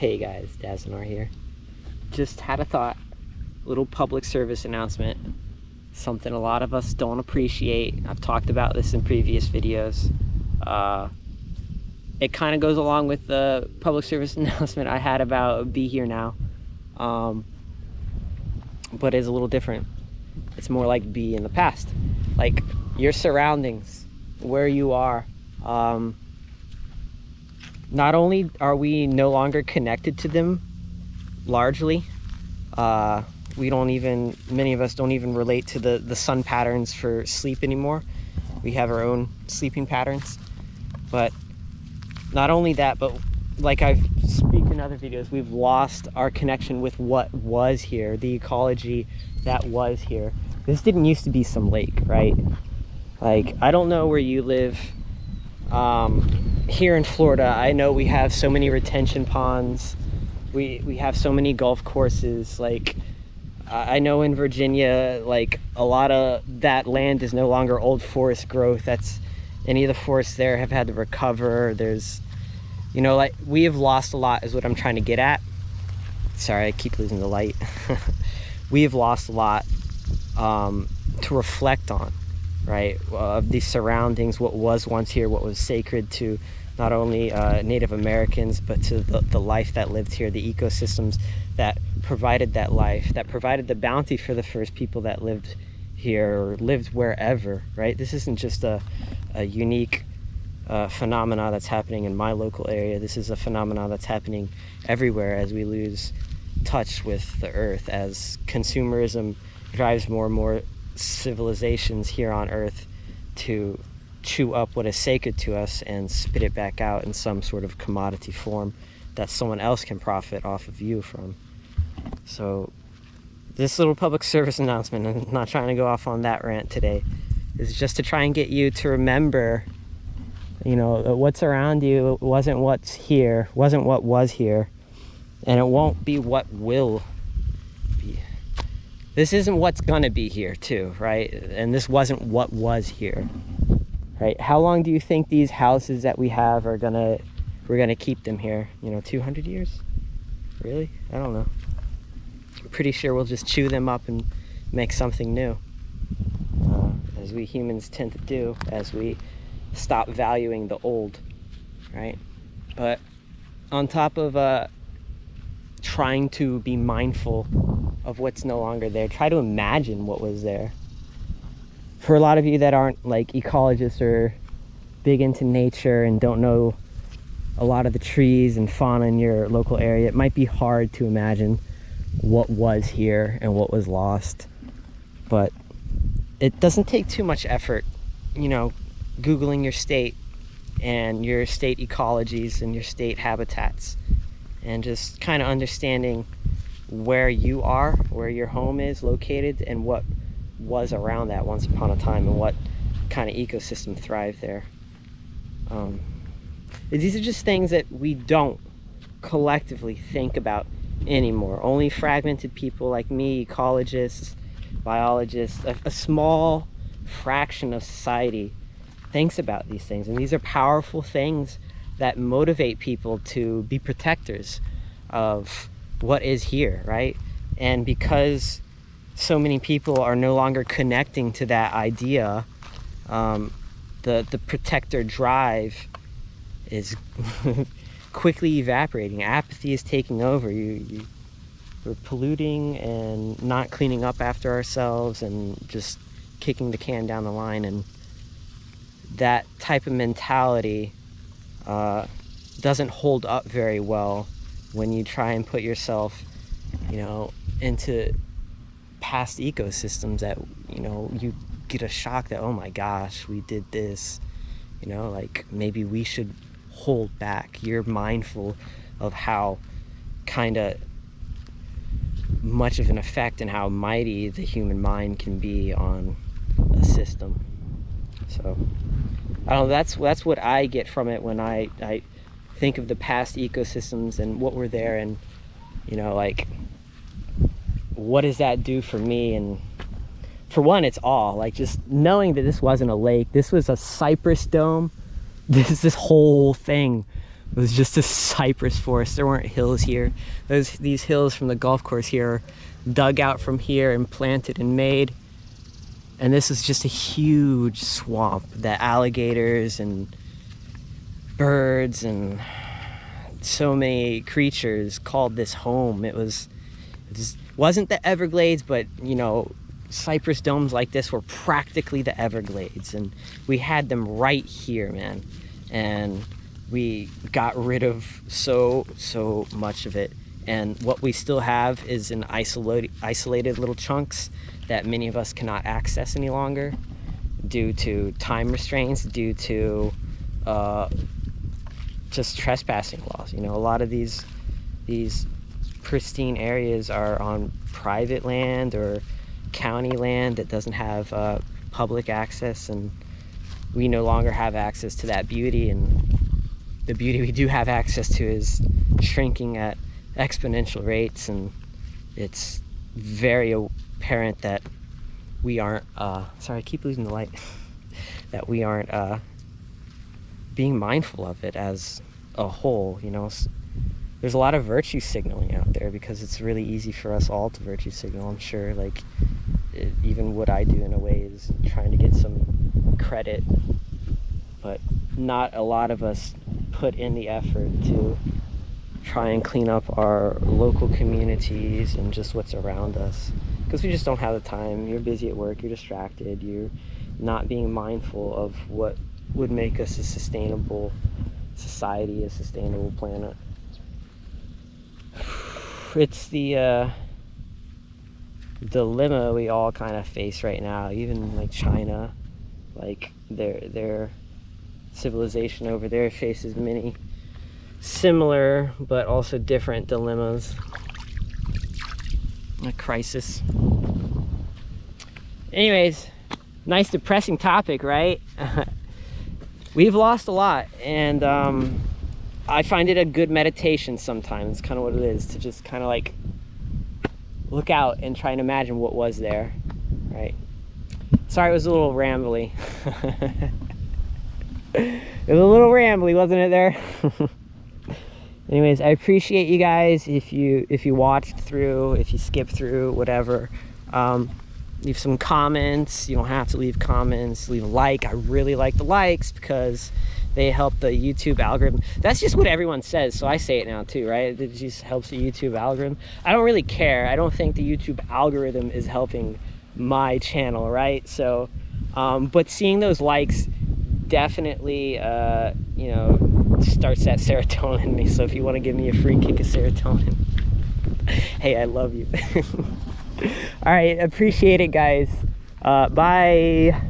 Hey guys, Dazanar here. Just had a thought, little public service announcement. Something a lot of us don't appreciate. I've talked about this in previous videos. It kind of goes along with the public service announcement I had about Be Here Now. But it's a little different. It's more like be in the past. Like your surroundings, where you are. Not only are we no longer connected to them largely, many of us don't even relate to the sun patterns for sleep anymore. We have our own sleeping patterns. But not only that, but like I've speak in other videos, we've lost our connection with what was here, the ecology that was here. This didn't used to be some lake, right? Like, I don't know where you live. Here in Florida, I know we have so many retention ponds. We have so many golf courses. Like, I know in Virginia, like, a lot of that land is no longer old forest growth. Any of the forests there have had to recover. There's, like, we have lost a lot is what I'm trying to get at. Sorry, I keep losing the light. We have lost a lot to reflect on, right? Of these surroundings, what was once here, what was sacred to not only Native Americans, but to the life that lived here, the ecosystems that provided that life, that provided the bounty for the first people that lived here or lived wherever, right? This isn't just a unique phenomena that's happening in my local area. This is a phenomena that's happening everywhere as we lose touch with the earth, as consumerism drives more and more civilizations here on earth to chew up what is sacred to us and spit it back out in some sort of commodity form that someone else can profit off of you from. So this little public service announcement, I'm not trying to go off on that rant today, is just to try and get you to remember, what's around you wasn't what's here, wasn't what was here, and it won't be what will be. This isn't what's gonna be here too, right? And this wasn't what was here, right? How long do you think these houses that we have we're gonna keep them here? 200 years? Really? I don't know. I'm pretty sure we'll just chew them up and make something new, as we humans tend to do, as we stop valuing the old, right? But on top of trying to be mindful of what's no longer there, try to imagine what was there. For a lot of you that aren't like ecologists or big into nature and don't know a lot of the trees and fauna in your local area, it might be hard to imagine what was here and what was lost. But it doesn't take too much effort, Googling your state and your state ecologies and your state habitats, and just kind of understanding where you are, where your home is located, and what was around that once upon a time, and what kind of ecosystem thrived there. These are just things that we don't collectively think about anymore. Only fragmented people like me, ecologists, biologists, a small fraction of society thinks about these things. And these are powerful things that motivate people to be protectors of what is here, right? And because so many people are no longer connecting to that idea, the protector drive is quickly evaporating. Apathy is taking over. We're polluting and not cleaning up after ourselves and just kicking the can down the line. And that type of mentality doesn't hold up very well when you try and put yourself, into past ecosystems that, you get a shock that, oh my gosh, we did this, like maybe we should hold back. You're mindful of how kind of much of an effect and how mighty the human mind can be on a system. So I don't know, that's what I get from it when I think of the past ecosystems and what were there, and like, what does that do for me? And for one, it's awe, like just knowing that this wasn't a lake, this was a cypress dome. This whole thing It was just a cypress forest. There weren't hills here. These hills from the golf course here are dug out from here and planted and made. And this is just a huge swamp that alligators and birds and so many creatures called this home. It wasn't the Everglades, but you know, cypress domes like this were practically the Everglades, and we had them right here, man. And we got rid of so much of it, and what we still have is in isolated little chunks that many of us cannot access any longer due to time restraints, due to just trespassing laws. You know, a lot of these pristine areas are on private land or county land that doesn't have public access, and we no longer have access to that beauty. And the beauty we do have access to is shrinking at exponential rates, and it's very apparent that we aren't sorry, I keep losing the light that we aren't being mindful of it as a whole. You know, there's a lot of virtue signaling out there because it's really easy for us all to virtue signal. I'm sure, like, even what I do in a way is trying to get some credit, but not a lot of us put in the effort to try and clean up our local communities and just what's around us, because we just don't have the time. You're busy at work, you're distracted, you're not being mindful of what would make us a sustainable society, a sustainable planet. It's the dilemma we all kind of face right now. Even like China, like their civilization over there faces many similar but also different dilemmas. A crisis. Anyways, nice depressing topic, right? We've lost a lot, and I find it a good meditation sometimes. It's kind of what it is, to just kind of like look out and try and imagine what was there, right? Sorry, it was a little rambly. It was a little rambly, wasn't it there? Anyways, I appreciate you guys if you watched through, if you skipped through, whatever. Leave some comments. You don't have to leave comments. Leave a like. I really like the likes because they help the YouTube algorithm. That's just what everyone says, so I say it now too, right? It just helps the YouTube algorithm. I don't really care. I don't think the YouTube algorithm is helping my channel, right? So, but seeing those likes definitely, you know, starts that serotonin in me. So if you want to give me a free kick of serotonin, hey, I love you. All right, appreciate it, guys. Bye.